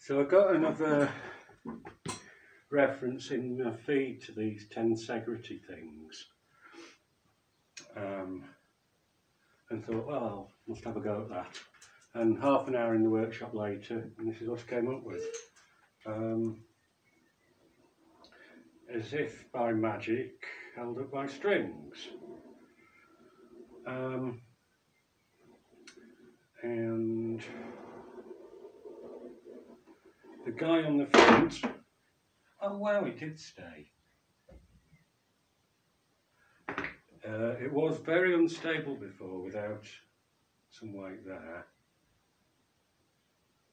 So I got another reference in my feed to these Tensegrity things, and thought, well, I must have a go at that. And half an hour in the workshop later, and this is what I came up with. As if by magic, held up by strings. And the guy on the front, oh wow, he did stay. It was very unstable before without some weight there.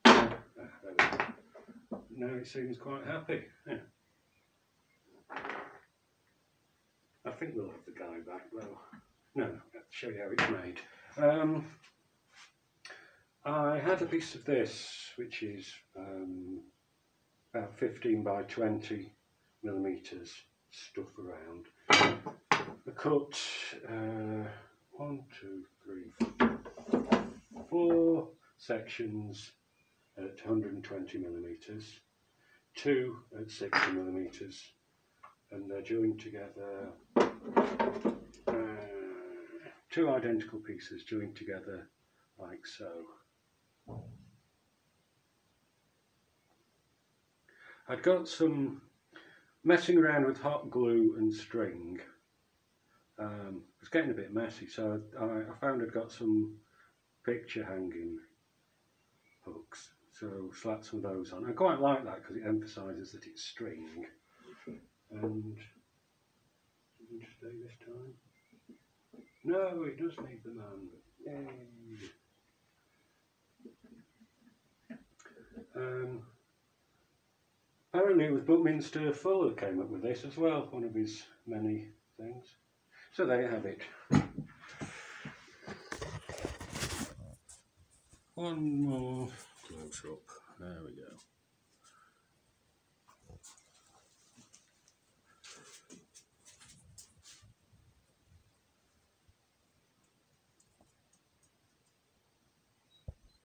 There we go. Now it seems quite happy. Yeah. I think we'll have the guy back though. No, I'll show you how it's made. I had a piece of this, which is about 15 by 20 millimeters stuff around. I cut 1, 2, 3, 4 sections at 120 millimeters, 2 at 60 millimeters, and they're joined together. 2 identical pieces joined together like so. I'd got some messing around with hot glue and string. It was getting a bit messy, so I found I'd got some picture hanging hooks, so slapped some of those on. I quite like that because it emphasises that it's string. And did it stay this time? No, it does need the man. Yay! Apparently it was Buckminster Fuller who came up with this as well, one of his many things. So there you have it. One more close up. There we go.